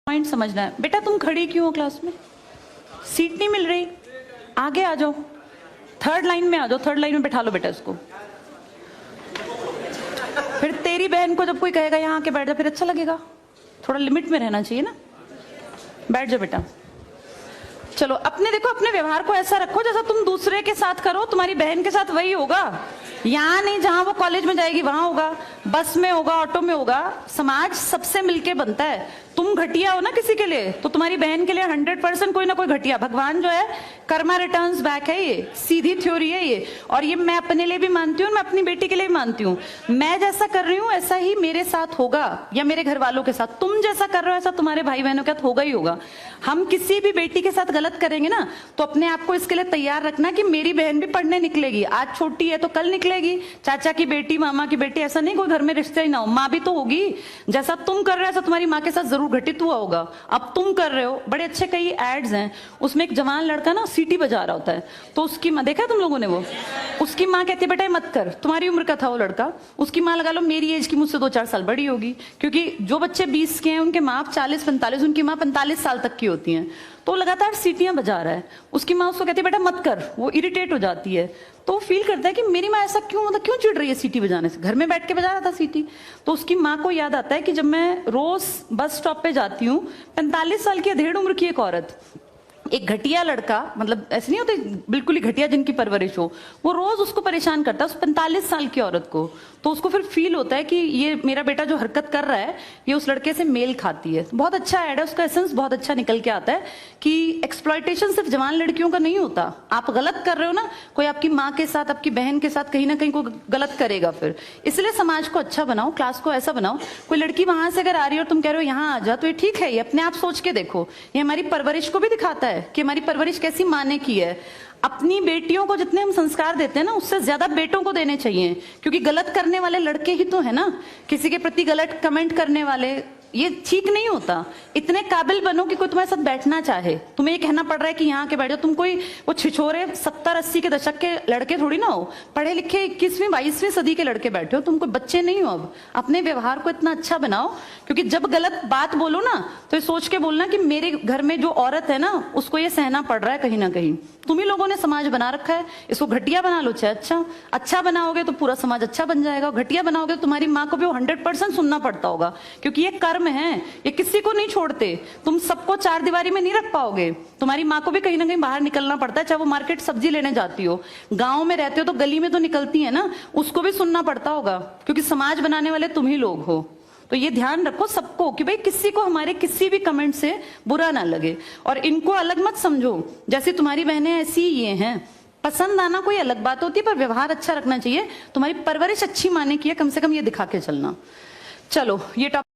Point समझना है। बेटा तुम खड़ी क्यों हो क्लास में? सीट नहीं मिल रही, आगे आ जाओ, थर्ड लाइन में आ जाओ, थर्ड लाइन में बैठा लो बेटा इसको। फिर तेरी बहन को जब कोई कहेगा यहाँ आके बैठ जा, फिर अच्छा लगेगा? थोड़ा लिमिट में रहना चाहिए ना। बैठ जाओ बेटा। चलो अपने देखो, अपने व्यवहार को ऐसा रखो जैसा तुम दूसरे के साथ करो, तुम्हारी बहन के साथ वही होगा। यहाँ नहीं, जहां वो कॉलेज में जाएगी वहां होगा, बस में होगा, ऑटो में होगा। समाज सबसे मिलके बनता है। तुम घटिया हो ना किसी के लिए, तो तुम्हारी बहन के लिए 100% कोई ना कोई घटिया। भगवान जो है कर्मा रिटर्न्स बैक है, ये सीधी थ्योरी है ये। और ये मैं अपने लिए भी मानती हूँ, मैं अपनी बेटी के लिए भी मानती हूँ। मैं जैसा कर रही हूँ ऐसा ही मेरे साथ होगा, या मेरे घर वालों के साथ। तुम जैसा कर रहे हो ऐसा तुम्हारे भाई बहनों के साथ होगा ही होगा। हम किसी भी बेटी के साथ गलत करेंगे ना, तो अपने आप को इसके लिए तैयार रखना कि मेरी बहन भी पढ़ने निकलेगी। आज छोटी है तो कल निकलेगी। चाचा की बेटी, मामा की बेटी, ऐसा नहीं कोई घर में रिश्ते ही ना हो, माँ भी तो होगी। जैसा तुम कर रहे हो ऐसा तुम्हारी माँ के साथ जरूर घटित हुआ होगा। अब तुम कर रहे हो, बड़े अच्छे कई एड्स हैं, उसमें एक जवान लड़का ना सीटी बजा रहा होता है, तो उसकी माँ, देखा तुम लोगों ने वो, उसकी माँ कहती है बेटा मत कर। तुम्हारी उम्र का था वो लड़का, उसकी माँ लगा लो मेरी एज की, मुझसे 2-4 साल बड़ी होगी, क्योंकि जो बच्चे 20 के हैं उनके माँ 40-45, उनकी माँ 45 साल तक की होती हैं। तो लगातार सीटियां बजा रहा है, उसकी माँ उसको कहती है बेटा मत कर, वो इरिटेट हो जाती है। तो फील करता है कि मेरी माँ ऐसा क्यों, मतलब क्यों चिढ़ रही है सीटी बजाने से, घर में बैठ के बजा रहा था सीटी। तो उसकी माँ को याद आता है कि जब मैं रोज बस स्टॉप पे जाती हूँ, 45 साल की अधेड़ उम्र की एक औरत, एक घटिया लड़का, मतलब ऐसे नहीं होते बिल्कुल ही घटिया जिनकी परवरिश हो, वो रोज उसको परेशान करता है, उस 45 साल की औरत को। तो उसको फिर फील होता है कि ये मेरा बेटा जो हरकत कर रहा है ये उस लड़के से मेल खाती है। बहुत अच्छा ऐड है, उसका एसेंस बहुत अच्छा निकल के आता है कि एक्सप्लॉयटेशन सिर्फ जवान लड़कियों का नहीं होता। आप गलत कर रहे हो ना, कोई आपकी माँ के साथ, आपकी बहन के साथ कहीं ना कहीं कोई गलत करेगा फिर। इसलिए समाज को अच्छा बनाओ, क्लास को ऐसा बनाओ, कोई लड़की वहां से अगर आ रही है और तुम कह रहे हो यहाँ आ जा, तो ये ठीक है, ये अपने आप सोच के देखो, ये हमारी परवरिश को भी दिखाता है कि हमारी परवरिश कैसी माँ ने की है। अपनी बेटियों को जितने हम संस्कार देते हैं ना, उससे ज्यादा बेटों को देने चाहिए, क्योंकि गलत करने वाले लड़के ही तो है ना, किसी के प्रति गलत कमेंट करने वाले। ये ठीक नहीं होता। इतने काबिल बनो कि कोई तुम्हारे साथ बैठना चाहे। तुम्हें ये कहना पड़ रहा है कि यहाँ के बैठ जाओ, तुम कोई वो छिछोरे 70-80 के दशक के लड़के थोड़ी ना हो, पढ़े लिखे 21वीं-22वीं सदी के लड़के बैठे हो, तुम कोई बच्चे नहीं हो। अब अपने व्यवहार को इतना अच्छा बनाओ, क्योंकि जब गलत बात बोलो ना तो ये सोच के बोलना कि मेरे घर में जो औरत है ना उसको ये सहना पड़ रहा है कहीं ना कहीं। तुम ही लोगों ने समाज बना रखा है, इसको घटिया बना लो चाहे अच्छा बनाओगे तो पूरा समाज अच्छा बन जाएगा। घटिया बनाओगे तो तुम्हारी माँ को भी 100% सुनना पड़ता होगा, क्योंकि ये कर्म है, ये किसी को नहीं छोड़ते। तुम सबको 4 दीवारी में नहीं रख पाओगे, तुम्हारी माँ को भी कहीं ना कहीं बाहर निकलना पड़ता है, चाहे वो मार्केट सब्जी लेने जाती हो, गांव में रहते हो तो गली में तो निकलती है ना, उसको भी सुनना पड़ता होगा, क्योंकि समाज बनाने वाले तुम ही लोग हो। तो ये ध्यान रखो सबको कि भाई किसी को हमारे किसी भी कमेंट से बुरा ना लगे, और इनको अलग मत समझो। जैसी तुम्हारी बहनें ऐसी ही ये हैं। पसंद आना कोई अलग बात होती है, पर व्यवहार अच्छा रखना चाहिए। तुम्हारी परवरिश अच्छी माने की है, कम से कम ये दिखा के चलना। चलो ये टॉपिक